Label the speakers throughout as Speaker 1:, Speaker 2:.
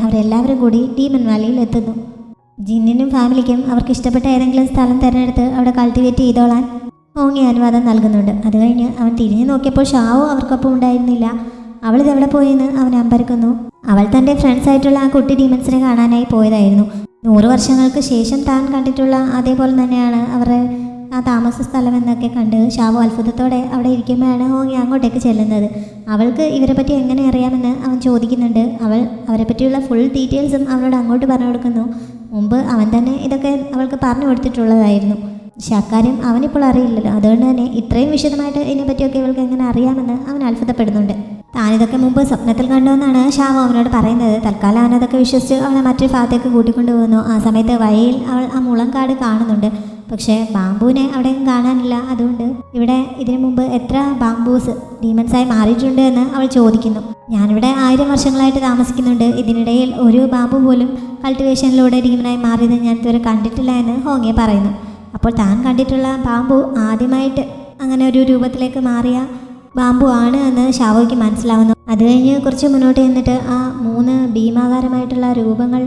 Speaker 1: അവരെല്ലാവരും കൂടി ഡീമൺ വാലിയിൽ എത്തുന്നു. ജിന്നിനും ഫാമിലിക്കും അവർക്ക് ഇഷ്ടപ്പെട്ട ഏതെങ്കിലും സ്ഥലം തിരഞ്ഞെടുത്ത് അവിടെ കൾട്ടിവേറ്റ് ചെയ്തോളാൻ ഹോങ്ങി അനുവാദം നൽകുന്നുണ്ട്. അത് കഴിഞ്ഞ് അവൻ തിരിഞ്ഞു നോക്കിയപ്പോൾ ഷാവോ അവർക്കൊപ്പം ഉണ്ടായിരുന്നില്ല. അവളിതെവിടെ പോയെന്ന് അവൻ അമ്പരക്കുന്നു. അവൾ തൻ്റെ ഫ്രണ്ട്സായിട്ടുള്ള ആ കുട്ടി ഡീമൻസിനെ കാണാനായി പോയതായിരുന്നു. 100 വർഷങ്ങൾക്ക് ശേഷം താൻ കണ്ടിട്ടുള്ള അതേപോലെ തന്നെയാണ് അവരുടെ ആ താമസ സ്ഥലം എന്നൊക്കെ കണ്ട് ഷാവോ അത്ഭുതത്തോടെ അവിടെ ഇരിക്കുമ്പോഴാണ് ഹോങ്ങി അങ്ങോട്ടേക്ക് ചെല്ലുന്നത്. അവൾക്ക് ഇവരെ പറ്റി എങ്ങനെ അറിയാമെന്ന് അവൻ ചോദിക്കുന്നുണ്ട്. അവൾ അവരെ പറ്റിയുള്ള ഫുൾ ഡീറ്റെയിൽസും അവളോട് അങ്ങോട്ട് പറഞ്ഞു കൊടുക്കുന്നു. മുമ്പ് അവൻ തന്നെ ഇതൊക്കെ അവൾക്ക് പറഞ്ഞു കൊടുത്തിട്ടുള്ളതായിരുന്നു. പക്ഷെ അക്കാര്യം അവനിപ്പോൾ അറിയില്ലല്ലോ. അതുകൊണ്ട് തന്നെ ഇത്രയും വിശദമായിട്ട് ഇതിനെപ്പറ്റിയൊക്കെ ഇവൾക്ക് എങ്ങനെ അറിയാമെന്ന് അവൻ അത്ഭുതപ്പെടുന്നുണ്ട്. താനിതൊക്കെ മുമ്പ് സ്വപ്നത്തിൽ കണ്ടുവെന്നാണ് ഷാവോ അവനോട് പറയുന്നത്. തൽക്കാലം അവനതൊക്കെ വിശ്വസിച്ച് അവളെ മറ്റൊരു ഭാഗത്തേക്ക് കൂട്ടിക്കൊണ്ടു പോകുന്നു. ആ സമയത്ത് വഴിയിൽ അവൾ ആ മുളങ്കാട് കാണുന്നുണ്ട്. പക്ഷേ ബാംബുവിനെ അവിടെയും കാണാനില്ല. അതുകൊണ്ട് ഇവിടെ ഇതിനു മുമ്പ് എത്ര ബാംബൂസ് ഡീമൻസായി മാറിയിട്ടുണ്ട് എന്ന് അവൾ ചോദിക്കുന്നു. ഞാനിവിടെ 1000 വർഷങ്ങളായിട്ട് താമസിക്കുന്നുണ്ട്. ഇതിനിടയിൽ ഒരു ബാംബു പോലും കൾട്ടിവേഷനിലൂടെ ഡീമനായി മാറിയത് ഞാൻ ഇതുവരെ കണ്ടിട്ടില്ല എന്ന് ഹോങ്ങെ പറയുന്നു. അപ്പോൾ താൻ കണ്ടിട്ടുള്ള ബാംബു ആദ്യമായിട്ട് അങ്ങനെ ഒരു രൂപത്തിലേക്ക് മാറിയ ബാംബു ആണ് എന്ന് ഷാവോയ്ക്ക് മനസ്സിലാവുന്നു. അത് കഴിഞ്ഞ് കുറച്ച് മുന്നോട്ട് ചെന്നിട്ട് ആ 3 ഭീമാകാരമായിട്ടുള്ള രൂപങ്ങൾ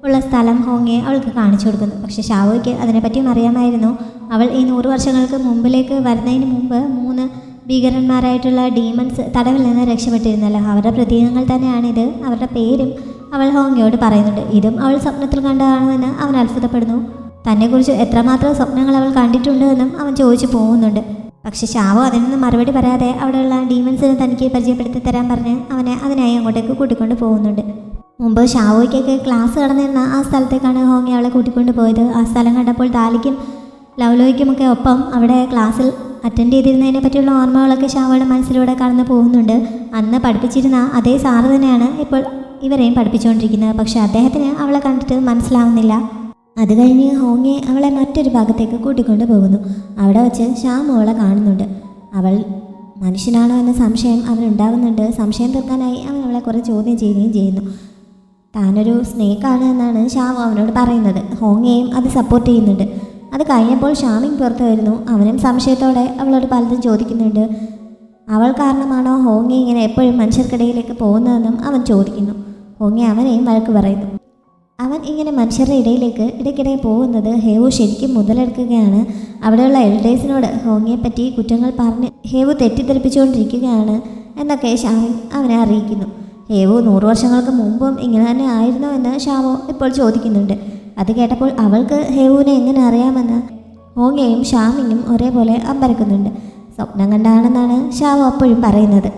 Speaker 1: ഉള്ള സ്ഥലം ഹോങ്ങെ അവൾക്ക് കാണിച്ചു കൊടുക്കുന്നു. പക്ഷെ ഷാവോയ്ക്ക് അതിനെപ്പറ്റിയും അറിയാമായിരുന്നു. അവൾ ഈ 100 വർഷങ്ങൾക്ക് മുമ്പിലേക്ക് വരുന്നതിന് മുമ്പ് 3 ഭീകരന്മാരായിട്ടുള്ള ഡീമൺസ് തടവിൽ നിന്ന് രക്ഷപ്പെട്ടിരുന്നല്ലോ. അവരുടെ പ്രതീകങ്ങൾ തന്നെയാണിത്. അവരുടെ പേരും അവൾ ഹോങ്ങയോട് പറയുന്നുണ്ട്. ഇതും അവൾ സ്വപ്നത്തിൽ കണ്ടതാണെന്ന് അവൻ അത്ഭുതപ്പെടുന്നു. തന്നെക്കുറിച്ച് എത്രമാത്രം സ്വപ്നങ്ങൾ അവൾ കണ്ടിട്ടുണ്ട് എന്നും അവൻ ചോദിച്ചു പോകുന്നുണ്ട്. പക്ഷെ ഷാവോ അതിനൊന്നും മറുപടി പറയാതെ അവിടെയുള്ള ഡീമൻസിനെ തനിക്ക് പരിചയപ്പെടുത്തി തരാൻ പറഞ്ഞ് അവനെ അതിനായി അങ്ങോട്ടേക്ക് കൂട്ടിക്കൊണ്ട് പോകുന്നുണ്ട്. മുമ്പ് ഷാവോയ്ക്കൊക്കെ ക്ലാസ് കടന്നിരുന്ന ആ സ്ഥലത്തേക്കാണ് ഹോങ്ങി അവളെ കൂട്ടിക്കൊണ്ട് പോയത്. ആ സ്ഥലം കണ്ടപ്പോൾ ദാലിക്കും ലവ്ലോയ്ക്കുമൊക്കെ ഒപ്പം അവിടെ ക്ലാസ്സിൽ അറ്റൻഡ് ചെയ്തിരുന്നതിനെ പറ്റിയുള്ള ഓർമ്മകളൊക്കെ ഷാവോയുടെ മനസ്സിലൂടെ കടന്നു പോകുന്നുണ്ട്. അന്ന് പഠിപ്പിച്ചിരുന്ന അതേ സാറ് തന്നെയാണ് ഇപ്പോൾ ഇവരെയും പഠിപ്പിച്ചുകൊണ്ടിരിക്കുന്നത്. പക്ഷെ അദ്ദേഹത്തിന് അവളെ കണ്ടിട്ട് മനസ്സിലാവുന്നില്ല. അത് കഴിഞ്ഞ് ഹോങ്ങെ അവളെ മറ്റൊരു ഭാഗത്തേക്ക് കൂട്ടിക്കൊണ്ട് പോകുന്നു. അവിടെ വെച്ച് ഷാം അവളെ കാണുന്നുണ്ട്. അവൾ മനുഷ്യനാണോ എന്ന സംശയം അവനുണ്ടാകുന്നുണ്ട്. സംശയം തീർക്കാനായി അവൻ അവളെ കുറേ ചോദ്യം ചെയ്യുകയും ചെയ്യുന്നു. താനൊരു സ്നേക്കാണ് എന്നാണ് ഷാം അവനോട് പറയുന്നത്. ഹോങ്ങയും അത് സപ്പോർട്ട് ചെയ്യുന്നുണ്ട്. അത് കഴിഞ്ഞപ്പോൾ ഷാമിങ് പുറത്ത് വരുന്നു. അവനും സംശയത്തോടെ അവളോട് പലതും ചോദിക്കുന്നുണ്ട്. അവൾ കാരണമാണോ ഹോങ്ങെ ഇങ്ങനെ എപ്പോഴും മനുഷ്യർക്കിടയിലേക്ക് പോകുന്നതെന്നും അവൻ ചോദിക്കുന്നു. ഹോങ്ങെ അവനെയും വഴക്ക് പറയുന്നു. അവൻ ഇങ്ങനെ മനുഷ്യരുടെ ഇടയിലേക്ക് ഇടയ്ക്കിടെ പോകുന്നത് ഹേവു ശരിക്കും മുതലെടുക്കുകയാണ്. അവിടെയുള്ള എൽഡേഴ്സിനോട് ഹോങ്ങിയെപ്പറ്റി കുറ്റങ്ങൾ പറഞ്ഞ് ഹേവു തെറ്റിദ്ധരിപ്പിച്ചുകൊണ്ടിരിക്കുകയാണ് എന്നൊക്കെ ഷാമിൻ അവനെ അറിയിക്കുന്നു. ഹേവു 100 വർഷങ്ങൾക്ക് മുമ്പും ഇങ്ങനെ തന്നെ ആയിരുന്നോ എന്ന് ഷാവോ ഇപ്പോൾ ചോദിക്കുന്നുണ്ട്. അത് കേട്ടപ്പോൾ അവൾക്ക് ഹേവുവിനെ എങ്ങനെ അറിയാമെന്ന് ഹോങ്ങയും ഷാമിനും ഒരേപോലെ അമ്പരക്കുന്നുണ്ട്. സ്വപ്നം കണ്ടാണെന്നാണ് ഷാവോ അപ്പോഴും പറയുന്നത്.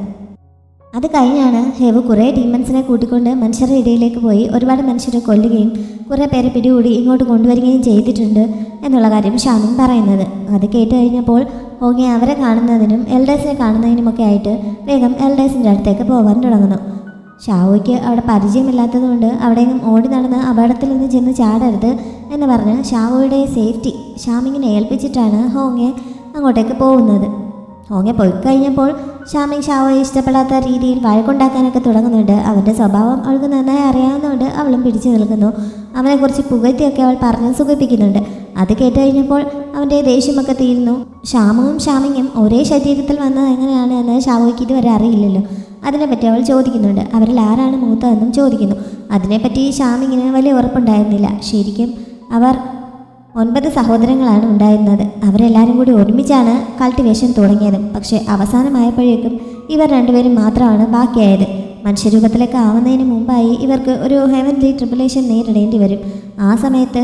Speaker 1: അത് കഴിഞ്ഞാണ് ഹേവു കുറേ ഡീമൻസിനെ കൂട്ടിക്കൊണ്ട് മനുഷ്യരുടെ ഇടയിലേക്ക് പോയി ഒരുപാട് മനുഷ്യരെ കൊല്ലുകയും കുറേ പേരെ പിടികൂടി ഇങ്ങോട്ട് കൊണ്ടുവരികയും ചെയ്തിട്ടുണ്ട് എന്നുള്ള കാര്യം ഷാമിൻ പറയുന്നത്. അത് കേട്ട് കഴിഞ്ഞപ്പോൾ ഹോങ്ങെ അവരെ കാണുന്നതിനും എൽഡേഴ്സിനെ കാണുന്നതിനുമൊക്കെ ആയിട്ട് വേഗം എൽഡേഴ്സിൻ്റെ അടുത്തേക്ക് പോകാൻ തുടങ്ങുന്നു. ഷാവോയ്ക്ക് അവിടെ പരിചയമില്ലാത്തതുകൊണ്ട് അവിടെയും ഓടി നടന്ന് അപകടത്തിൽ നിന്ന് ചെന്ന് ചാടരുത് എന്ന് പറഞ്ഞ് ഷാവോയുടെ സേഫ്റ്റി ഷാമിങ്ങിനെ ഏൽപ്പിച്ചിട്ടാണ് ഹോങ്ങെ അങ്ങോട്ടേക്ക് പോകുന്നത്. ഹോങ്ങെ പോയി കഴിഞ്ഞപ്പോൾ ഷാമിങ് ഷാവോയെ ഇഷ്ടപ്പെടാത്ത രീതിയിൽ വഴക്കുണ്ടാക്കാനൊക്കെ തുടങ്ങുന്നുണ്ട്. അവൻ്റെ സ്വഭാവം അവൾക്ക് നന്നായി അറിയാവുന്നതുകൊണ്ട് അവളും പിടിച്ചു നിൽക്കുന്നു. അവനെക്കുറിച്ച് പുകഴ്ത്തിയൊക്കെ അവൾ പറഞ്ഞ് സുഖിപ്പിക്കുന്നുണ്ട്. അത് കേട്ട് കഴിഞ്ഞപ്പോൾ അവൻ്റെ ദേഷ്യമൊക്കെ തീരുന്നു. ഷാമിങ്ങും ഒരേ ശരീരത്തിൽ വന്നത് എങ്ങനെയാണ് എന്ന് ഷാവോയ്ക്ക് ഇതുവരെ അറിയില്ലല്ലോ. അതിനെപ്പറ്റി അവൾ ചോദിക്കുന്നുണ്ട്. അവരിൽ ആരാണ് മൂത്തതെന്നും ചോദിക്കുന്നു. അതിനെപ്പറ്റി ഷാമിങ്ങിന് വലിയ ഉറപ്പുണ്ടായിരുന്നില്ല. ശരിക്കും അവർ 9 സഹോദരങ്ങളാണ് ഉണ്ടായിരുന്നത്. അവരെല്ലാവരും കൂടി ഒരുമിച്ചാണ് കൾട്ടിവേഷൻ തുടങ്ങിയത്. പക്ഷേ അവസാനമായപ്പോഴേക്കും ഇവർ 2 പേരും മാത്രമാണ് ബാക്കിയായത്. മനുഷ്യരൂപത്തിലേക്ക് ആവുന്നതിന് മുമ്പായി ഇവർക്ക് ഒരു ഹെവൻലി ട്രിബുലേഷൻ നേരിടേണ്ടി വരും. ആ സമയത്ത്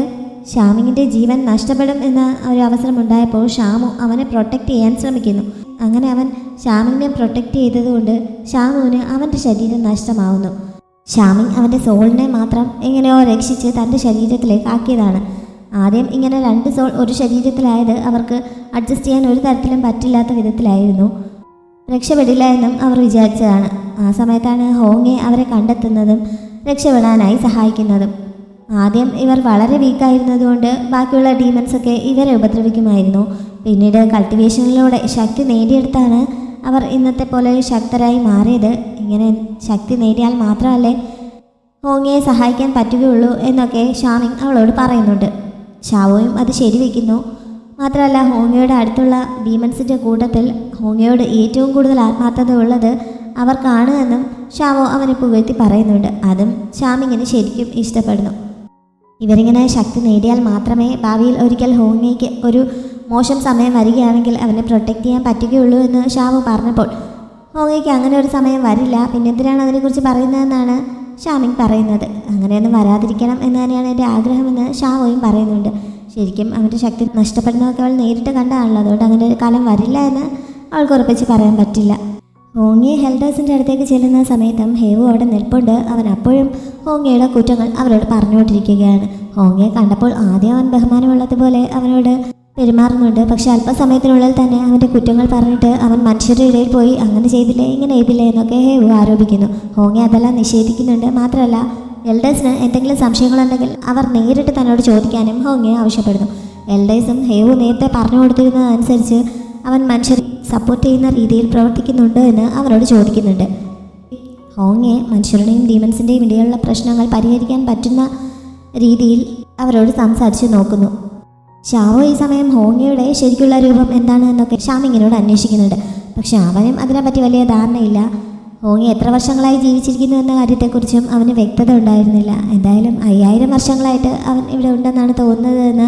Speaker 1: ഷാമിങ്ങിൻ്റെ ജീവൻ നഷ്ടപ്പെടും എന്ന ഒരു അവസരം ഉണ്ടായപ്പോൾ ഷാമു അവനെ പ്രൊട്ടക്റ്റ് ചെയ്യാൻ ശ്രമിക്കുന്നു. അങ്ങനെ അവൻ ഷാമിങ്ങിനെ പ്രൊട്ടക്റ്റ് ചെയ്തതുകൊണ്ട് ഷാമുവിന് അവൻ്റെ ശരീരം നഷ്ടമാവുന്നു. ഷാമിങ് അവൻ്റെ സോളിനെ മാത്രം എങ്ങനെയോ രക്ഷിച്ച് തൻ്റെ ശരീരത്തിലേക്ക് ആക്കിയതാണ്. ആദ്യം ഇങ്ങനെ 2 സോൾ ഒരു ശരീരത്തിലായത് അവർക്ക് അഡ്ജസ്റ്റ് ചെയ്യാൻ ഒരു തരത്തിലും പറ്റില്ലാത്ത വിധത്തിലായിരുന്നു. രക്ഷപ്പെടില്ല എന്നും അവർ വിചാരിച്ചതാണ്. ആ സമയത്താണ് ഹോങ്ങെ അവരെ കണ്ടെത്തുന്നതും രക്ഷപ്പെടാനായി സഹായിക്കുന്നതും. ആദ്യം ഇവർ വളരെ വീക്കായിരുന്നതുകൊണ്ട് ബാക്കിയുള്ള ഡീമൻസൊക്കെ ഇവരെ ഉപദ്രവിക്കുമായിരുന്നു. പിന്നീട് കൾട്ടിവേഷനിലൂടെ ശക്തി നേടിയെടുത്താണ് അവർ ഇന്നത്തെ പോലെ ശക്തരായി മാറിയത്. ഇങ്ങനെ ശക്തി നേടിയാൽ മാത്രമല്ലേ ഹോങ്ങയെ സഹായിക്കാൻ പറ്റുകയുള്ളൂ എന്നൊക്കെ ഷാമിങ് അവളോട് പറയുന്നുണ്ട്. ഷാവോയും അത് ശരിവെക്കുന്നു. മാത്രമല്ല ഹോങ്ങയുടെ അടുത്തുള്ള ഡീമൻസിൻ്റെ കൂട്ടത്തിൽ ഹോങ്ങയോട് ഏറ്റവും കൂടുതൽ ആത്മാർത്ഥത ഉള്ളത് അവർക്കാണ് എന്നും ഷാവോ അവനെ പുകഴ്ത്തി പറയുന്നുണ്ട്. അതും ഷാമിങ്ങിന് ശരിക്കും ഇഷ്ടപ്പെടുന്നു. ഇവരിങ്ങനെ ശക്തി നേടിയാൽ മാത്രമേ ഭാവിയിൽ ഒരിക്കൽ ഹോങ്ങിക്ക് ഒരു മോശം സമയം വരികയാണെങ്കിൽ അവനെ പ്രൊട്ടക്റ്റ് ചെയ്യാൻ പറ്റുകയുള്ളൂ എന്ന് ഷാവോ പറഞ്ഞപ്പോൾ ഹോങ്ങിക്ക് അങ്ങനെ ഒരു സമയം വരില്ല, പിന്നെ എന്തിനാണ് അതിനെക്കുറിച്ച് പറയുന്നതെന്നാണ് ഷാമിങ് പറയുന്നത്. അങ്ങനെയൊന്നും വരാതിരിക്കണം എന്ന് തന്നെയാണ് എൻ്റെ ആഗ്രഹമെന്ന് ഷാവോയും പറയുന്നുണ്ട്. ശരിക്കും അവൻ്റെ ശക്തി നഷ്ടപ്പെടുന്നതൊക്കെ അവൾ നേരിട്ട് കണ്ടതാണല്ലോ, അതുകൊണ്ട് അങ്ങനെ ഒരു കാലം വരില്ല എന്ന് അവൾക്ക് ഉറപ്പിച്ച് പറയാൻ പറ്റില്ല. ഹോങ്ങി ഹെൽഡേഴ്സിൻ്റെ അടുത്തേക്ക് ചെല്ലുന്ന സമയത്തും ഹേവു അവിടെ നിൽപ്പുണ്ട്. അവൻ അപ്പോഴും ഹോങ്ങിയുടെ കുറ്റങ്ങൾ അവരോട് പറഞ്ഞുകൊണ്ടിരിക്കുകയാണ്. ഹോങ്ങിയെ കണ്ടപ്പോൾ ആദ്യം അവൻ ബഹുമാനമുള്ളതുപോലെ അവനോട് പെരുമാറുന്നുണ്ട്. പക്ഷെ അല്പസമയത്തിനുള്ളിൽ തന്നെ അവൻ്റെ കുറ്റങ്ങൾ പറഞ്ഞിട്ട് അവൻ മനുഷ്യരുടെ ഇടയിൽ പോയി അങ്ങനെ ചെയ്തില്ലേ ഇങ്ങനെ ചെയ്തില്ലേ എന്നൊക്കെ ഹേവു ആരോപിക്കുന്നു. ഹോങ്ങി അതെല്ലാം നിഷേധിക്കുന്നുണ്ട്. മാത്രമല്ല എൽഡേഴ്സിന് എന്തെങ്കിലും സംശയങ്ങളുണ്ടെങ്കിൽ അവർ നേരിട്ട് തന്നോട് ചോദിക്കാനും ഹോങ്ങിയെ ആവശ്യപ്പെടുന്നു. എൽഡേഴ്സും ഹേവു നേരത്തെ പറഞ്ഞു കൊടുത്തിരുന്നതനുസരിച്ച് അവൻ മനുഷ്യരെ സപ്പോർട്ട് ചെയ്യുന്ന രീതിയിൽ പ്രവർത്തിക്കുന്നുണ്ടോ എന്ന് അവരോട് ചോദിക്കുന്നുണ്ട്. ഹോങ്ങിയെ മനുഷ്യരുടെയും ഡീമൻസിൻ്റെയും ഇടയിലുള്ള പ്രശ്നങ്ങൾ പരിഹരിക്കാൻ പറ്റുന്ന രീതിയിൽ അവരോട് സംസാരിച്ച് നോക്കുന്നു. ഷാവോ ഈ സമയം ഹോങ്ങിയുടെ ശരിക്കുള്ള രൂപം എന്താണ് എന്നൊക്കെ ഷാമിങ്ങിനോട് അന്വേഷിക്കുന്നുണ്ട്. പക്ഷെ അവനും അതിനെപ്പറ്റി വലിയ ധാരണയില്ല. ഹോങ്ങി എത്ര വർഷങ്ങളായി ജീവിച്ചിരിക്കുന്നു എന്ന കാര്യത്തെക്കുറിച്ചും അവന് വ്യക്തത ഉണ്ടായിരുന്നില്ല. എന്തായാലും 5000 വർഷങ്ങളായിട്ട് അവൻ ഇവിടെ ഉണ്ടെന്നാണ് തോന്നുന്നത് എന്ന്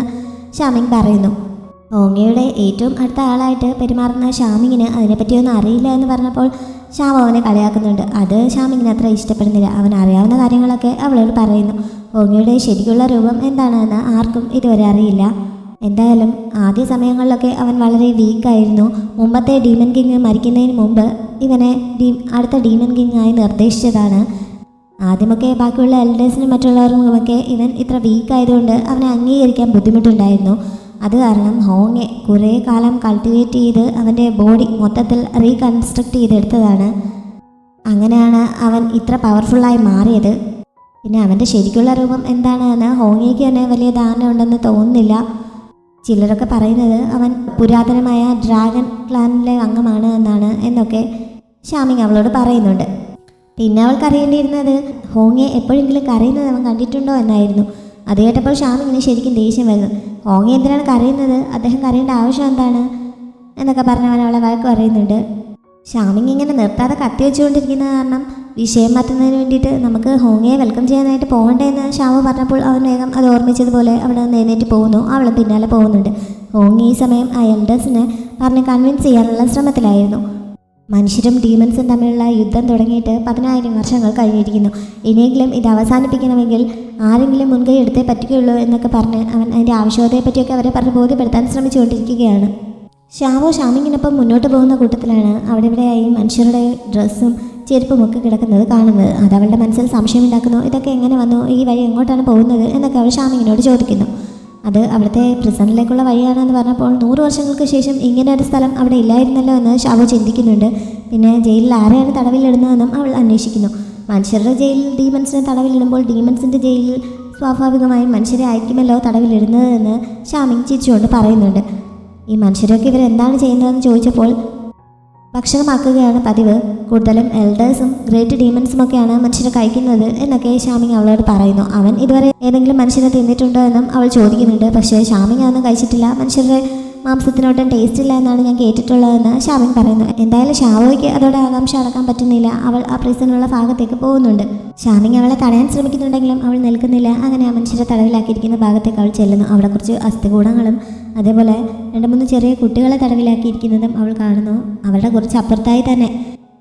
Speaker 1: ഷാമിങ് പറയുന്നു. ഹോങ്ങിയുടെ ഏറ്റവും അടുത്ത ആളായിട്ട് പെരുമാറുന്ന ഷാമിങ്ങിന് അതിനെപ്പറ്റിയൊന്നും അറിയില്ല എന്ന് പറഞ്ഞപ്പോൾ ഷാവോ അവനെ കളിയാക്കുന്നുണ്ട്. അത് ഷാമിങ്ങിന് അത്ര ഇഷ്ടപ്പെടുന്നില്ല. അവൻ അറിയാവുന്ന കാര്യങ്ങളൊക്കെ അവളോട് പറയുന്നു. ഹോങ്ങിയുടെ ശരിക്കുള്ള രൂപം എന്താണെന്ന് ആർക്കും ഇതുവരെ അറിയില്ല. എന്തായാലും ആദ്യ സമയങ്ങളിലൊക്കെ അവൻ വളരെ വീക്കായിരുന്നു. മുമ്പത്തെ ഡീമൻ കിങ് മരിക്കുന്നതിന് മുമ്പ് ഇവനെ അടുത്ത ഡീമൻ കിങ് ആയി നിർദ്ദേശിച്ചതാണ്. ആദ്യമൊക്കെ ബാക്കിയുള്ള എൽഡേഴ്സിനും മറ്റുള്ളവർക്കുമൊക്കെ ഇവൻ ഇത്ര വീക്കായതുകൊണ്ട് അവനെ അംഗീകരിക്കാൻ ബുദ്ധിമുട്ടുണ്ടായിരുന്നു. അത് കാരണം ഹോങ്ങെ കുറേ കാലം കൾട്ടിവേറ്റ് ചെയ്ത് അവൻ്റെ ബോഡി മൊത്തത്തിൽ റീകൺസ്ട്രക്ട് ചെയ്തെടുത്തതാണ്. അങ്ങനെയാണ് അവൻ ഇത്ര പവർഫുള്ളായി മാറിയത്. പിന്നെ അവൻ്റെ ശരിക്കുള്ള രൂപം എന്താണെന്ന് ഹോങ്ങിക്ക് തന്നെ വലിയ ധാരണ ഉണ്ടെന്ന് തോന്നുന്നില്ല. ചിലരൊക്കെ പറയുന്നത് അവൻ പുരാതനമായ ഡ്രാഗൺ ക്ലാനിലെ അംഗമാണ് എന്നൊക്കെ ഷാമിങ് അവളോട് പറയുന്നുണ്ട്. പിന്നെ അവൾക്കറിയേണ്ടിയിരുന്നത് ഹോങ്ങിയെ എപ്പോഴെങ്കിലും കരയുന്നത് അവൻ കണ്ടിട്ടുണ്ടോ എന്നായിരുന്നു. അത് കേട്ടപ്പോൾ ഷാമിങ്ങിന് ശരിക്കും ദേഷ്യം വരുന്നു. ഹോങ്ങി എന്തിനാണ് കരയുന്നത്, അദ്ദേഹം കരയേണ്ട ആവശ്യം എന്താണ് എന്നൊക്കെ പറഞ്ഞ് അവൻ അവളെ വഴക്ക് പറയുന്നുണ്ട്. ഷാമിങ് ഇങ്ങനെ നിർത്താതെ കത്തി വെച്ചുകൊണ്ടിരിക്കുന്ന കാരണം വിഷയം മാറ്റുന്നതിന് വേണ്ടിയിട്ട് നമുക്ക് ഹോങ്ങിയെ വെൽക്കം ചെയ്യാനായിട്ട് പോകണ്ടേ എന്ന് ഷാവോ പറഞ്ഞപ്പോൾ അവൻ വേഗം അത് ഓർമ്മിച്ചതുപോലെ അവിടെ നിന്ന് എഴുന്നേറ്റ് പോകുന്നു. അവളും പിന്നാലെ പോകുന്നുണ്ട്. ഹോങ്ങി ഈ സമയം ആ എൽഡേഴ്സിനെ പറഞ്ഞ് കൺവിൻസ് ചെയ്യാനുള്ള ശ്രമത്തിലായിരുന്നു. മനുഷ്യരും ഡീമൻസും തമ്മിലുള്ള യുദ്ധം തുടങ്ങിയിട്ട് 10,000 വർഷങ്ങൾ കഴിഞ്ഞിരിക്കുന്നു. ഇനിയെങ്കിലും ഇത് അവസാനിപ്പിക്കണമെങ്കിൽ ആരെങ്കിലും മുൻകൈ എടുത്തേ പറ്റുകയുള്ളൂ എന്നൊക്കെ പറഞ്ഞ് അവൻ അതിൻ്റെ ആവശ്യകതയെപ്പറ്റിയൊക്കെ അവരെ പറഞ്ഞ് ബോധ്യപ്പെടുത്താൻ ശ്രമിച്ചുകൊണ്ടിരിക്കുകയാണ്. ഷാവോ ഷാമിങ്ങിനൊപ്പം മുന്നോട്ട് പോകുന്ന കൂട്ടത്തിലാണ് അവിടെ ഇവിടെയായി മനുഷ്യരുടെ ഡ്രസ്സും ചെരുപ്പുമൊക്കെ കിടക്കുന്നത് കാണുന്നത്. അത് അവളുടെ മനസ്സിൽ സംശയമുണ്ടാക്കുന്നു. ഇതൊക്കെ എങ്ങനെ വന്നു, ഈ വഴി എങ്ങോട്ടാണ് പോകുന്നത് എന്നൊക്കെ അവൾ ഷാമിങ്ങിനോട് ചോദിക്കുന്നു. അത് അവിടുത്തെ പ്രിസണിലേക്കുള്ള വഴിയാണെന്ന് പറഞ്ഞപ്പോൾ 100 വർഷങ്ങൾക്ക് ശേഷം ഇങ്ങനെ ഒരു സ്ഥലം അവിടെ ഇല്ലായിരുന്നല്ലോ എന്ന് ഷാവോ ചിന്തിക്കുന്നുണ്ട്. പിന്നെ ജയിലിൽ ആരെയാണ് തടവിലിടുന്നതെന്നും അവൾ അന്വേഷിക്കുന്നു. മനുഷ്യരുടെ ജയിലിൽ ഡീമൻസിനെ തടവിലിടുമ്പോൾ ഡീമൻസിൻ്റെ ജയിലിൽ സ്വാഭാവികമായും മനുഷ്യരെ ആയിരിക്കുമല്ലോ തടവിലിടുന്നതെന്ന് ഷാമിങ് ചിരിച്ചുകൊണ്ട് പറയുന്നുണ്ട്. ഈ മനുഷ്യരൊക്കെ ഇവരെന്താണ് ചെയ്യുന്നതെന്ന് ചോദിച്ചപ്പോൾ ഭക്ഷണമാക്കുകയാണ് പതിവ്. കൂടുതലും എൽഡേഴ്സും ഗ്രേറ്റ് ഡീമൻസുമൊക്കെയാണ് മനുഷ്യരെ കഴിക്കുന്നത് എന്നൊക്കെ ഷാമിങ് അവളോട് പറയുന്നു. അവൻ ഇതുവരെ ഏതെങ്കിലും മനുഷ്യനെ തിന്നിട്ടുണ്ടോ എന്നും അവൾ ചോദിക്കുന്നുണ്ട്. പക്ഷേ ഷാമിങ് അതൊന്നും കഴിച്ചിട്ടില്ല. മനുഷ്യരുടെ മാംസത്തിനോട്ടും ടേസ്റ്റ് ഇല്ല എന്നാണ് ഞാൻ കേട്ടിട്ടുള്ളതെന്ന് ഷാമിങ് പറയുന്നു. എന്തായാലും ഷാവോയ്ക്ക് അതോടെ ആകാംക്ഷ അടക്കാൻ പറ്റുന്നില്ല. അവൾ ആ പ്രിസണിലുള്ള ഭാഗത്തേക്ക് പോകുന്നുണ്ട്. ഷാമിങ് അവളെ തടയാൻ ശ്രമിക്കുന്നുണ്ടെങ്കിലും അവൾ നിൽക്കുന്നില്ല. അങ്ങനെ ആ മനുഷ്യരെ തടവിലാക്കിയിരിക്കുന്ന ഭാഗത്തേക്ക് അവൾ ചെല്ലുന്നു. അവിടെ കുറച്ച് അസ്ഥികൂടങ്ങളും അതേപോലെ 2-3 ചെറിയ കുട്ടികളെ തടവിലാക്കിയിരിക്കുന്നതും അവൾ കാണുന്നു. അവരുടെ കുറച്ച് അപ്പുറത്തായി തന്നെ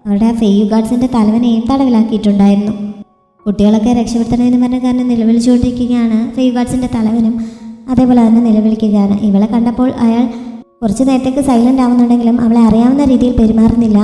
Speaker 1: അവരുടെ ആ ഫെയ്യു ഗാർഡ്സിൻ്റെ തലവനെയും തടവിലാക്കിയിട്ടുണ്ടായിരുന്നു. കുട്ടികളൊക്കെ രക്ഷപ്പെടുത്തണമെന്ന് പറഞ്ഞ കാരണം നിലവിളിച്ചുകൊണ്ടിരിക്കുകയാണ്. ഫെയ്യു ഗാർഡ്സിൻ്റെ തലവനും അതേപോലെ തന്നെ നിലവിളിക്കുകയാണ്. ഇവളെ കണ്ടപ്പോൾ അയാൾ കുറച്ച് നേരത്തേക്ക് സൈലൻ്റ് ആവുന്നുണ്ടെങ്കിലും അവളെ അറിയാവുന്ന രീതിയിൽ പെരുമാറുന്നില്ല.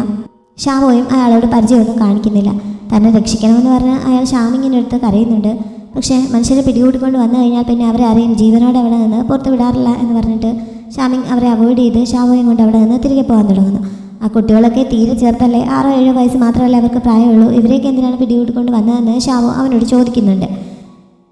Speaker 1: ഷാവോയും അയാളോട് പരിചയമൊന്നും കാണിക്കുന്നില്ല. തന്നെ രക്ഷിക്കണമെന്ന് പറഞ്ഞ് അയാൾ ഷാമിങ്ങിനടുത്ത് കരയുന്നുണ്ട്. പക്ഷേ മനുഷ്യരെ പിടികൂടിക്കൊണ്ട് വന്നു കഴിഞ്ഞാൽ പിന്നെ അവരെ അറിയും ജീവനോടെ അവിടെ നിന്ന് പുറത്ത് വിടാറില്ല എന്ന് പറഞ്ഞിട്ട് ഷാമിങ് അവരെ അവോയ്ഡ് ചെയ്ത് ഷാവോയും കൊണ്ട് അവിടെ നിന്ന് തിരികെ പോകാൻ തുടങ്ങുന്നു. ആ കുട്ടികളൊക്കെ തീരെ ചെറുതല്ലേ, 6-7 വയസ്സ് മാത്രമല്ലേ അവർക്ക് പ്രായമുള്ളൂ. ഇവരെയൊക്കെ എന്തിനാണ് പിടികൂടിക്കൊണ്ട് വന്നതെന്ന് ഷാവോ അവനോട് ചോദിക്കുന്നുണ്ട്.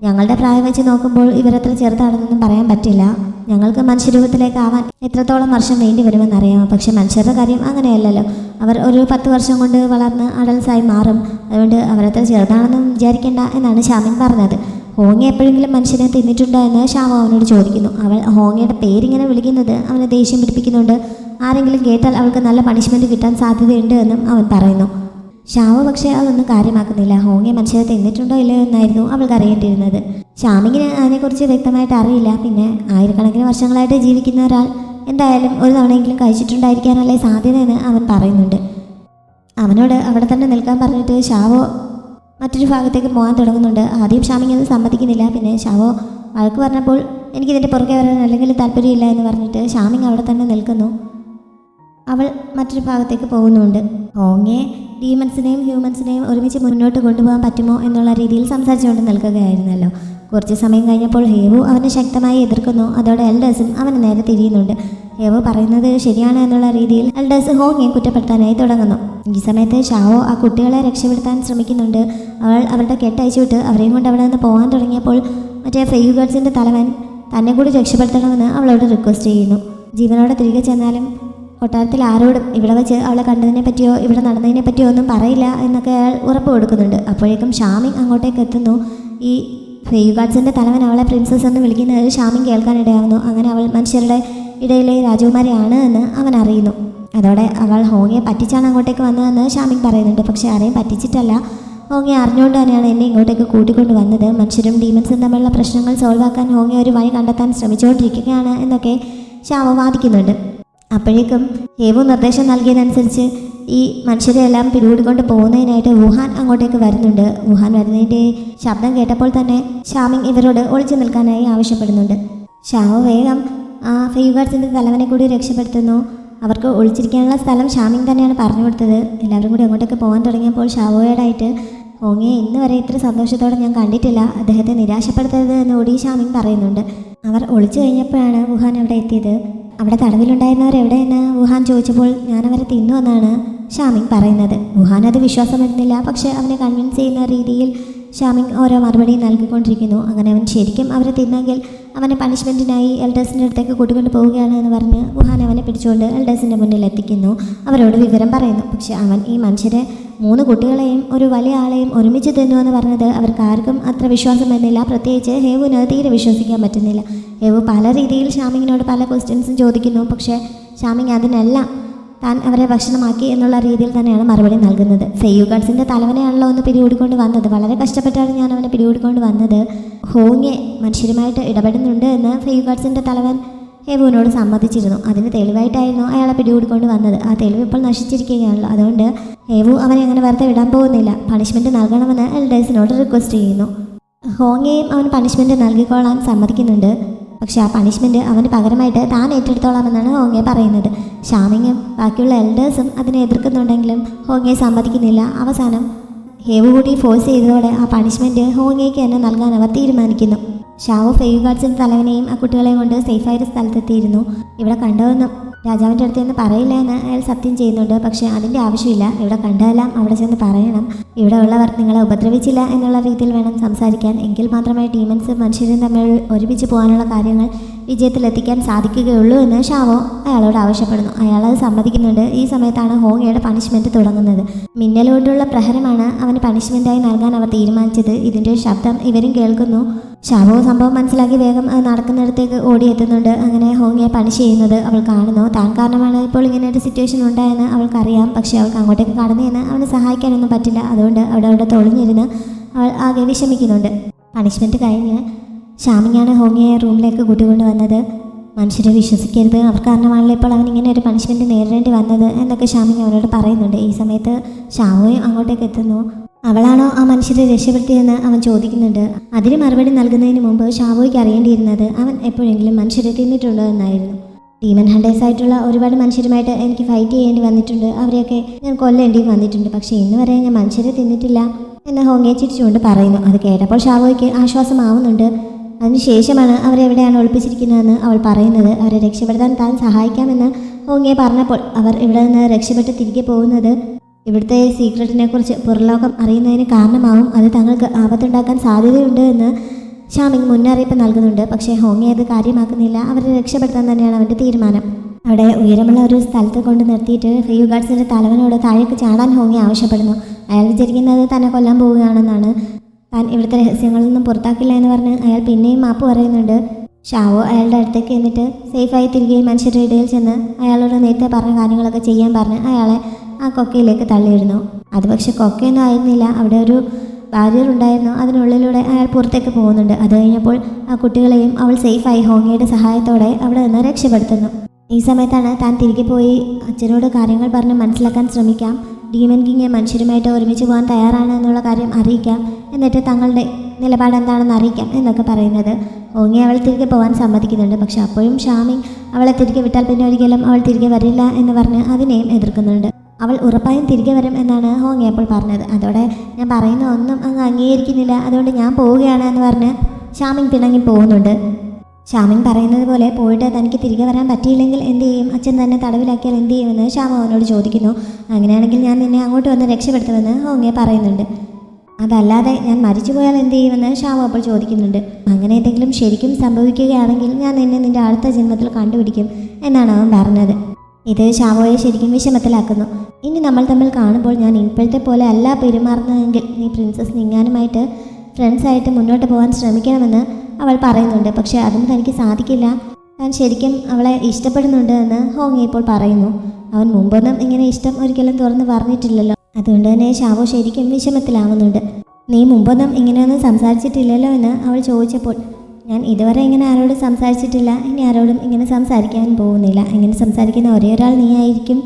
Speaker 1: ഞങ്ങളുടെ പ്രായം വെച്ച് നോക്കുമ്പോൾ ഇവരത്ര ചെറുതാണെന്നൊന്നും പറയാൻ പറ്റില്ല. ഞങ്ങൾക്ക് മനുഷ്യരൂപത്തിലേക്ക് ആവാൻ എത്രത്തോളം വർഷം വേണ്ടി വരുമെന്നറിയാം. പക്ഷെ മനുഷ്യരുടെ കാര്യം അങ്ങനെയല്ലല്ലോ. അവർ ഒരു 10 വർഷം കൊണ്ട് വളർന്ന് അഡൽസായി മാറും. അതുകൊണ്ട് അവരത്ര ചെറുതാണെന്നും വിചാരിക്കേണ്ട എന്നാണ് ഷാമിങ് പറഞ്ഞത്. ഹോങ്ങി എപ്പോഴെങ്കിലും മനുഷ്യനെ തിന്നിട്ടുണ്ടോ എന്ന് ഷാവോ അവനോട് ചോദിക്കുന്നു. അവൾ ഹോങ്ങിയുടെ പേരിങ്ങനെ വിളിക്കുന്നത് അവനെ ദേഷ്യം പിടിപ്പിക്കുന്നുണ്ട്. ആരെങ്കിലും കേട്ടാൽ അവൾക്ക് നല്ല പണിഷ്മെൻറ്റ് കിട്ടാൻ സാധ്യതയുണ്ട് എന്നും അവൻ പറയുന്നു. ഷാവോ പക്ഷേ അതൊന്നും കാര്യമാക്കുന്നില്ല. ഹോങ്ങെ മനുഷ്യരെ തിന്നിട്ടുണ്ടോ ഇല്ലയോ എന്നായിരുന്നു അവൾക്ക് അറിയേണ്ടിയിരുന്നത്. ഷാമിങ്ങിന് അതിനെക്കുറിച്ച് വ്യക്തമായിട്ട് അറിയില്ല. പിന്നെ ആയിരക്കണക്കിന് വർഷങ്ങളായിട്ട് ജീവിക്കുന്ന ഒരാൾ എന്തായാലും ഒരു തവണയെങ്കിലും കഴിച്ചിട്ടുണ്ടായിരിക്കാനല്ലേ സാധ്യതയെന്ന് അവൻ പറയുന്നുണ്ട്. അവനോട് അവിടെ തന്നെ നിൽക്കാൻ പറഞ്ഞിട്ട് ഷാവോ മറ്റൊരു ഭാഗത്തേക്ക് പോകാൻ തുടങ്ങുന്നുണ്ട്. ആദ്യം ഷാമിങ് അത് സമ്മതിക്കുന്നില്ല. പിന്നെ ഷാവോ വഴക്ക് പറഞ്ഞപ്പോൾ എനിക്കിതിൻ്റെ പുറകെ വരാൻ അല്ലെങ്കിൽ താല്പര്യമില്ല എന്ന് പറഞ്ഞിട്ട് ഷാമിങ് അവിടെ തന്നെ നിൽക്കുന്നു. അവൾ മറ്റൊരു ഭാഗത്തേക്ക് പോകുന്നുണ്ട്. ഹോങ്ങെ ഡീമൺസിനെയും ഹ്യൂമൻസിനെയും ഒരുമിച്ച് മുന്നോട്ട് കൊണ്ടുപോകാൻ പറ്റുമോ എന്നുള്ള രീതിയിൽ സംസാരിച്ചുകൊണ്ട് നിൽക്കുകയായിരുന്നല്ലോ. കുറച്ച് സമയം കഴിഞ്ഞപ്പോൾ ഹേവു അവനെ ശക്തമായി എതിർക്കുന്നു. അതോടെ എൽഡേഴ്സും അവന് നേരെ തിരിയുന്നുണ്ട്. ഹേവു പറയുന്നത് ശരിയാണ് എന്നുള്ള രീതിയിൽ എൽഡേഴ്സ് ഹോങ്ങയെ കുറ്റപ്പെടുത്താനായി തുടങ്ങുന്നു. ഈ സമയത്ത് ഷാവോ ആ കുട്ടികളെ രക്ഷപ്പെടുത്താൻ ശ്രമിക്കുന്നുണ്ട്. അവൾ അവരുടെ കെട്ടയച്ചു വിട്ട് അവരെയും കൊണ്ട് അവിടെ നിന്ന് പോകാൻ തുടങ്ങിയപ്പോൾ മറ്റേ ഫെയു ഗാർഡ്സിൻ്റെ തലവൻ തന്നെ കൂടി രക്ഷപ്പെടുത്തണമെന്ന് അവളോട് റിക്വസ്റ്റ് ചെയ്യുന്നു. ജീവനോടെ തിരികെ ചെന്നാലും കൊട്ടാരത്തിൽ ആരോടും ഇവിടെ വെച്ച് അവളെ കണ്ടതിനെ പറ്റിയോ ഇവിടെ നടന്നതിനെ പറ്റിയോ ഒന്നും പറയില്ല എന്നൊക്കെ അയാൾ ഉറപ്പ് കൊടുക്കുന്നുണ്ട്. അപ്പോഴേക്കും ഷാമിങ് അങ്ങോട്ടേക്ക് എത്തുന്നു. ഈ ഫെയു ഗാർഡ്സിൻ്റെ തലവൻ അവളെ പ്രിൻസസ് എന്ന് വിളിക്കുന്നത് ഷാമിങ് കേൾക്കാനിടയാവുന്നു. അങ്ങനെ അവൾ മനുഷ്യരുടെ ഇടയിലെ രാജകുമാരിയാണ് എന്ന് അവൻ അറിയുന്നു. അതോടെ അവൾ ഹോങ്ങയെ പറ്റിച്ചാണ് അങ്ങോട്ടേക്ക് വന്നതെന്ന് ഷാമിങ് പറയുന്നുണ്ട്. പക്ഷേ ആരെയും പറ്റിച്ചിട്ടല്ല, ഹോങ്ങയെ അറിഞ്ഞുകൊണ്ട് തന്നെയാണ് എന്നെ ഇങ്ങോട്ടേക്ക് കൂട്ടിക്കൊണ്ട് വന്നത്. മനുഷ്യരും ഡീമൻസും തമ്മിലുള്ള പ്രശ്നങ്ങൾ സോൾവ് ആക്കാൻ ഹോങ്ങ ഒരു വഴി കണ്ടെത്താൻ ശ്രമിച്ചുകൊണ്ടിരിക്കുകയാണ് എന്നൊക്കെ ഷാവോ വാദിക്കുന്നുണ്ട്. അപ്പോഴേക്കും ഹേവു നിർദ്ദേശം നൽകിയതനുസരിച്ച് ഈ മനുഷ്യരെയെല്ലാം പിടികൂടിക്കൊണ്ട് പോകുന്നതിനായിട്ട് വുഹാൻ അങ്ങോട്ടേക്ക് വരുന്നുണ്ട്. വുഹാൻ വരുന്നതിൻ്റെ ശബ്ദം കേട്ടപ്പോൾ തന്നെ ഷാമിങ് ഇവരോട് ഒളിച്ചു നിൽക്കാനായി ആവശ്യപ്പെടുന്നുണ്ട്. ഷാവോ വേഗം ആ ഫെയു ഗാർഡ്സിൻ്റെ തലവനെ കൂടി രക്ഷപ്പെടുത്തുന്നു. അവർക്ക് ഒളിച്ചിരിക്കാനുള്ള സ്ഥലം ഷാമിങ് തന്നെയാണ് പറഞ്ഞു കൊടുത്തത്. എല്ലാവരും കൂടി അങ്ങോട്ടേക്ക് പോകാൻ തുടങ്ങിയപ്പോൾ ഷാവോയോടായിട്ട് ഹോങ്ങയെ ഇന്ന് വരെ ഇത്ര സന്തോഷത്തോടെ ഞാൻ കണ്ടിട്ടില്ല, അദ്ദേഹത്തെ നിരാശപ്പെടുത്തരുത് എന്ന് കൂടി ഷാമിങ് പറയുന്നുണ്ട്. അവർ ഒളിച്ചു കഴിഞ്ഞപ്പോഴാണ് വുഹാൻ അവിടെ എത്തിയത്. അവിടെ തടവിലുണ്ടായിരുന്നവർ എവിടെയെന്ന് വുഹാൻ ചോദിച്ചപ്പോൾ ഞാനവരെ തിന്നു എന്നാണ് ഷാമിങ് പറയുന്നത്. വുഹാൻ അത് വിശ്വാസം വരുന്നില്ല. പക്ഷേ അവനെ കൺവിൻസ് ചെയ്യുന്ന രീതിയിൽ ഷാമിങ് ഓരോ മറുപടി നൽകിക്കൊണ്ടിരിക്കുന്നു. അങ്ങനെ അവൻ ശരിക്കും അവരെ തിന്നെങ്കിൽ അവനെ പണിഷ്മെൻറ്റിനായി എൽഡേഴ്സിൻ്റെ അടുത്തേക്ക് കൂട്ടിക്കൊണ്ട് പോവുകയാണ് എന്ന് പറഞ്ഞ് വുഹാൻ അവനെ പിടിച്ചുകൊണ്ട് എൽഡേഴ്സിൻ്റെ മുന്നിൽ എത്തിക്കുന്നു. അവരോട് വിവരം പറയുന്നു. പക്ഷെ അവൻ ഈ മനുഷ്യരെ 3 കുട്ടികളെയും ഒരു വലിയ ആളെയും ഒരുമിച്ച് തിന്നു എന്ന് പറഞ്ഞത് അവർക്ക് ആർക്കും അത്ര വിശ്വാസം വരുന്നില്ല. പ്രത്യേകിച്ച് ഹേവുവിന് തീരെ വിശ്വസിക്കാൻ പറ്റുന്നില്ല. ഹേവു പല രീതിയിൽ ഷാമിങ്ങിനോട് പല ക്വസ്റ്റ്യൻസും ചോദിക്കുന്നു. പക്ഷേ ഷാമിങ് അതിനെല്ലാം താൻ അവരെ ഭക്ഷണമാക്കി എന്നുള്ള രീതിയിൽ തന്നെയാണ് മറുപടി നൽകുന്നത്. ഫെയു ഗാർഡ്സിൻ്റെ തലവനെയാണല്ലോ ഒന്ന് പിടികൂടിക്കൊണ്ട് വന്നത്. വളരെ കഷ്ടപ്പെട്ടാണ് ഞാൻ അവനെ പിടികൂടിക്കൊണ്ട് വന്നത്. ഹോങ്ങെ മനുഷ്യരുമായിട്ട് ഇടപെടുന്നുണ്ട് എന്ന് ഫെയു ഗാർഡ്സിൻ്റെ തലവൻ ഹേവുവിനോട് സമ്മതിച്ചിരുന്നു. അതിന് തെളിവായിട്ടായിരുന്നു അയാളെ പിടികൂടിക്കൊണ്ട് വന്നത്. ആ തെളിവ് ഇപ്പോൾ നശിച്ചിരിക്കുകയാണല്ലോ. അതുകൊണ്ട് ഹേവു അവനെ അങ്ങനെ വെറുതെ വിടാൻ പോകുന്നില്ല. പണിഷ്മെൻറ്റ് നൽകണമെന്ന് എൽഡേഴ്സിനോട് റിക്വസ്റ്റ് ചെയ്യുന്നു. ഹോങ്ങയും അവൻ പണിഷ്മെൻറ്റ് നൽകിക്കൊള്ളാൻ സമ്മതിക്കുന്നുണ്ട്. പക്ഷേ ആ പണിഷ്മെൻറ്റ് അവന് പകരമായിട്ട് താൻ ഏറ്റെടുത്തോളാമെന്നാണ് ഹോങ്ങെ പറയുന്നത്. ഷാമിങ്ങും ബാക്കിയുള്ള എൽഡേഴ്സും അതിനെ എതിർക്കുന്നുണ്ടെങ്കിലും ഹോങ്ങയെ സമ്മതിക്കുന്നില്ല. അവസാനം ഹേവു കൂടി ഫോഴ്സ് ചെയ്തതോടെ ആ പണിഷ്മെൻറ്റ് ഹോങ്ങയ്ക്ക് തന്നെ നൽകാൻ അവർ തീരുമാനിക്കുന്നു. ഷാവോ ഫെയു ഗാർഡ്സിൻ്റെ തലവനെയും ആ കുട്ടികളെയും കൊണ്ട് സേഫായൊരു സ്ഥലത്തെത്തിയിരുന്നു. ഇവിടെ കണ്ടതൊന്നും രാജാവിൻ്റെ അടുത്ത് നിന്ന് പറയില്ല എന്ന് അയാൾ സത്യം ചെയ്യുന്നുണ്ട്. പക്ഷേ അതിൻ്റെ ആവശ്യമില്ല. ഇവിടെ കണ്ടതെല്ലാം അവിടെ ചെന്ന് പറയണം. ഇവിടെ ഉള്ളവർ നിങ്ങളെ ഉപദ്രവിച്ചില്ല എന്നുള്ള രീതിയിൽ വേണം സംസാരിക്കാൻ. എങ്കിൽ മാത്രമേ ഡീമൻസ് മനുഷ്യരും തമ്മിൽ ഒരുമിച്ച് പോകാനുള്ള കാര്യങ്ങൾ വിജയത്തിലെത്തിക്കാൻ സാധിക്കുകയുള്ളൂ എന്ന് ഷാവോ അയാളോട് ആവശ്യപ്പെടുന്നു. അയാളത് സമ്മതിക്കുന്നുണ്ട്. ഈ സമയത്താണ് ഹോങ്ങയുടെ പണിഷ്മെൻറ്റ് തുടങ്ങുന്നത്. മിന്നൽ കൊണ്ടുള്ള പ്രഹരമാണ് അവന് പണിഷ്മെൻറ്റായി നൽകാൻ അവർ തീരുമാനിച്ചത്. ഇതിൻ്റെ ശബ്ദം ഇവരും കേൾക്കുന്നു. ഷാവോ സംഭവം മനസ്സിലാക്കി വേഗം അത് നടക്കുന്നിടത്തേക്ക് ഓടിയെത്തുന്നുണ്ട്. അങ്ങനെ ഹോങ്ങയെ പണിഷ് ചെയ്യുന്നത് അവൾ കാണുന്നു. താൻ കാരണമാണ് ഇപ്പോൾ ഇങ്ങനെ ഒരു സിറ്റുവേഷൻ ഉണ്ടായെന്ന് അവൾക്കറിയാം. പക്ഷേ അവൾക്ക് അങ്ങോട്ടേക്ക് കടന്നേന്ന് അവന് സഹായിക്കാനൊന്നും പറ്റില്ല. അതുകൊണ്ട് അവിടെ തൊളിഞ്ഞിരുന്ന് അവൾ ആകെ വിഷമിക്കുന്നുണ്ട്. പണിഷ്മെൻറ്റ് കഴിഞ്ഞ് ഷാമിങ്ങാണ് ഹോങ്ങയെ റൂമിലേക്ക് കൂട്ടിക്കൊണ്ട് വന്നത്. മനുഷ്യരെ വിശ്വസിക്കരുത്, അവർ കാരണമാണല്ലോ ഇപ്പോൾ അവൻ ഇങ്ങനെ ഒരു പണിഷ്മെൻറ്റ് നേരിടേണ്ടി വന്നത് എന്നൊക്കെ ഷാമിങ് അവനോട് പറയുന്നുണ്ട്. ഈ സമയത്ത് ഷാവോയും അങ്ങോട്ടേക്ക് എത്തുന്നു. അവളാണോ ആ മനുഷ്യരെ രക്ഷപ്പെടുത്തിയെന്ന് അവൻ ചോദിക്കുന്നുണ്ട്. അതിന് മറുപടി നൽകുന്നതിന് മുമ്പ് ഷാവോയ്ക്ക് അറിയേണ്ടിയിരുന്നത് അവൻ എപ്പോഴെങ്കിലും മനുഷ്യരെ തിന്നിട്ടുണ്ടോ എന്നായിരുന്നു. ഡീമൻ ഹണ്ടേഴ്സായിട്ടുള്ള ഒരുപാട് മനുഷ്യരുമായിട്ട് എനിക്ക് ഫൈറ്റ് ചെയ്യേണ്ടി വന്നിട്ടുണ്ട്. അവരെയൊക്കെ ഞാൻ കൊല്ലേണ്ടിയും വന്നിട്ടുണ്ട്. പക്ഷേ ഇന്ന് വരെ ഞാൻ മനുഷ്യരെ തിന്നിട്ടില്ല എന്ന് ഹോങ്ങയെ ചിരിച്ചുകൊണ്ട് പറയുന്നു. അത് കേട്ടപ്പോൾ ഷാവോയ്ക്ക് ആശ്വാസമാവുന്നുണ്ട്. അതിനുശേഷമാണ് അവരെവിടെയാണ് ഒളിപ്പിച്ചിരിക്കുന്നതെന്ന് അവൾ പറയുന്നത്. അവരെ രക്ഷപ്പെടുത്താൻ താൻ സഹായിക്കാമെന്ന് ഹോങ്ങയെ പറഞ്ഞപ്പോൾ അവർ ഇവിടെ നിന്ന് രക്ഷപ്പെട്ട് തിരികെ പോകുന്നത് ഇവിടുത്തെ സീക്രട്ടിനെ കുറിച്ച് പുറലോകം അറിയുന്നതിന് കാരണമാവും. അത് തങ്ങൾക്ക് ആപത്തുണ്ടാക്കാൻ സാധ്യതയുണ്ട് എന്ന് ഷാമിങ് മുന്നറിയിപ്പ് നൽകുന്നുണ്ട്. പക്ഷേ ഹോങ്ങയെ അത് കാര്യമാക്കുന്നില്ല. അവരെ രക്ഷപ്പെടുത്താൻ തന്നെയാണ് അവൻ്റെ തീരുമാനം. അവിടെ ഉയരമുള്ള ഒരു സ്ഥലത്ത് കൊണ്ട് നിർത്തിയിട്ട് ഫെയു ഗാർഡ്സിൻ്റെ തലവനോട് താഴേക്ക് ചാടാൻ ഹോങ്ങയെ ആവശ്യപ്പെടുന്നു. അയാൾ വിചാരിക്കുന്നത് തന്നെ കൊല്ലാൻ പോവുകയാണെന്നാണ്. താൻ ഇവിടുത്തെ രഹസ്യങ്ങളൊന്നും പുറത്താക്കില്ല എന്ന് പറഞ്ഞ് അയാൾ പിന്നെയും മാപ്പ് പറയുന്നുണ്ട്. ഷാവോ അയാളുടെ അടുത്തേക്ക് എന്നിട്ട് സേഫായി തിരികെ മനുഷ്യരുടെ ഇടയിൽ ചെന്ന് അയാളോട് നേരത്തെ പറഞ്ഞ കാര്യങ്ങളൊക്കെ ചെയ്യാൻ പറഞ്ഞ് അയാളെ ആ കൊക്കയിലേക്ക് തള്ളിയിടുന്നു. അത് പക്ഷെ കൊക്കയൊന്നും ആയിരുന്നില്ല. അവിടെ ഒരു ബാരിയർ ഉണ്ടായിരുന്നു. അതിനുള്ളിലൂടെ അയാൾ പുറത്തേക്ക് പോകുന്നുണ്ട്. അത് കഴിഞ്ഞപ്പോൾ ആ കുട്ടികളെയും അവൾ സേഫായി ഹോങ്ങിയുടെ സഹായത്തോടെ അവിടെ നിന്ന് രക്ഷപ്പെടുത്തുന്നു. ഈ സമയത്താണ് താൻ തിരികെ പോയി അച്ഛനോട് കാര്യങ്ങൾ പറഞ്ഞ് മനസ്സിലാക്കാൻ ശ്രമിക്കാം, ഡീമൻ കിങ് മനുഷ്യരുമായിട്ട് ഒരുമിച്ച് പോകാൻ തയ്യാറാണ് എന്നുള്ള കാര്യം അറിയിക്കാം, എന്നിട്ട് തങ്ങളുടെ നിലപാട് എന്താണെന്ന് അറിയിക്കാം എന്നൊക്കെ പറയുന്നത്. ഹോങ്ങി അവൾ തിരികെ പോകാൻ സമ്മതിക്കുന്നുണ്ട്. പക്ഷെ അപ്പോഴും ഷാമിങ് അവളെ തിരികെ വിട്ടാൽ പിന്നെ ഒരിക്കലും അവൾ തിരികെ വരില്ല എന്ന് പറഞ്ഞ് അതിനെയും എതിർക്കുന്നുണ്ട്. അവൾ ഉറപ്പായും തിരികെ വരും എന്നാണ് ഹോങ്ങി അപ്പോൾ പറഞ്ഞത്. അതോടെ ഞാൻ പറയുന്ന ഒന്നും അങ്ങ് അംഗീകരിക്കുന്നില്ല, അതുകൊണ്ട് ഞാൻ പോവുകയാണ് എന്ന് പറഞ്ഞ് ഷാമിങ് പിണങ്ങി പോകുന്നുണ്ട്. ഷാമിങ് പറയുന്നത് പോലെ പോയിട്ട് തനിക്ക് തിരികെ വരാൻ പറ്റിയില്ലെങ്കിൽ എന്ത് ചെയ്യും, അച്ഛൻ തന്നെ തടവിലാക്കിയാൽ എന്ത് ചെയ്യുമെന്ന് ഷാമ അവനോട് ചോദിക്കുന്നു. അങ്ങനെയാണെങ്കിൽ ഞാൻ നിന്നെ അങ്ങോട്ട് വന്ന് രക്ഷപ്പെടുത്തുമെന്ന് ഹോങ്ങിയെ പറയുന്നുണ്ട്. അതല്ലാതെ ഞാൻ മരിച്ചു പോയാൽ എന്ത് ചെയ്യുമെന്ന് ഷാമ അപ്പോൾ ചോദിക്കുന്നുണ്ട്. അങ്ങനെ എന്തെങ്കിലും ശരിക്കും സംഭവിക്കുകയാണെങ്കിൽ ഞാൻ നിന്റെ അടുത്ത ജന്മത്തിൽ കണ്ടുപിടിക്കും എന്നാണ് അവൻ പറഞ്ഞത്. ഇത് ഷാമോയെ ശരിക്കും വിഷമത്തിലാക്കുന്നു. ഇനി നമ്മൾ തമ്മിൽ കാണുമ്പോൾ ഞാൻ ഇപ്പോഴത്തെ പോലെ അല്ല പെരുമാറുന്നതെങ്കിൽ നീ പ്രിൻസസ് നിങ്ങാനുമായിട്ട് ഫ്രണ്ട്സായിട്ട് മുന്നോട്ട് പോകാൻ ശ്രമിക്കണമെന്ന് അവൾ പറയുന്നുണ്ട്. പക്ഷേ അതും തനിക്ക് സാധിക്കില്ല, താൻ ശരിക്കും അവളെ ഇഷ്ടപ്പെടുന്നുണ്ട് എന്ന് ഹോങ്ങി ഇപ്പോൾ പറയുന്നു. അവൻ മുമ്പൊന്നും ഇങ്ങനെ ഇഷ്ടം ഒരിക്കലും തുറന്ന് പറഞ്ഞിട്ടില്ലല്ലോ. അതുകൊണ്ട് തന്നെ ഷാവോ ശരിക്കും വിഷമത്തിലാവുന്നുണ്ട്. നീ മുമ്പൊന്നും ഇങ്ങനെയൊന്നും സംസാരിച്ചിട്ടില്ലല്ലോ എന്ന് അവൾ ചോദിച്ചപ്പോൾ ഞാൻ ഇതുവരെ ഇങ്ങനെ ആരോടും സംസാരിച്ചിട്ടില്ല, ഇനി ആരോടും ഇങ്ങനെ സംസാരിക്കാൻ പോകുന്നില്ല. ഇങ്ങനെ സംസാരിക്കുന്ന ഒരേ ഒരാൾ നീ ആയിരിക്കും.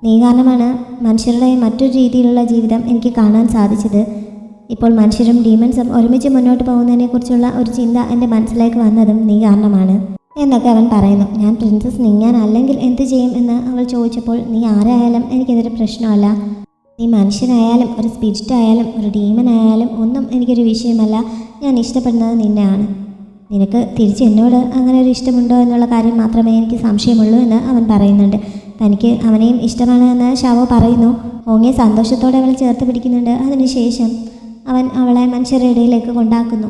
Speaker 1: നീ കാരണമാണ് മനുഷ്യരുടെ മറ്റൊരു രീതിയിലുള്ള ജീവിതം എനിക്ക് കാണാൻ സാധിച്ചത്. ഇപ്പോൾ മനുഷ്യരും ഡീമൻസും ഒരുമിച്ച് മുന്നോട്ട് പോകുന്നതിനെക്കുറിച്ചുള്ള ഒരു ചിന്ത എൻ്റെ മനസ്സിലേക്ക് വന്നതും നീ കാരണമാണ് എന്നൊക്കെ അവൻ പറയുന്നു. ഞാൻ പ്രിൻസസ് നിങ്ങാൻ അല്ലെങ്കിൽ എന്ത് ചെയ്യും എന്ന് അവൾ ചോദിച്ചപ്പോൾ നീ ആരായാലും എനിക്കതൊരു പ്രശ്നമല്ല. നീ മനുഷ്യനായാലും ഒരു സ്പിരിറ്റ് ആയാലും ഒരു ഡീമൻ ആയാലും ഒന്നും എനിക്കൊരു വിഷയമല്ല. ഞാൻ ഇഷ്ടപ്പെടുന്നത് നിന്നെയാണ്. നിനക്ക് തിരിച്ച് എന്നോട് അങ്ങനെ ഒരു ഇഷ്ടമുണ്ടോ എന്നുള്ള കാര്യം മാത്രമേ എനിക്ക് സംശയമുള്ളൂ എന്ന് അവൻ പറയുന്നുണ്ട്. തനിക്ക് അവനെയും ഇഷ്ടമാണ് എന്ന് ഷാവോ പറയുന്നു. ഹോങ്ങിയെ സന്തോഷത്തോടെ അവളെ ചേർത്ത് പിടിക്കുന്നുണ്ട്. അതിനുശേഷം അവൻ അവളെ മനുഷ്യരുടെ ഇടയിലേക്ക് കൊണ്ടാക്കുന്നു.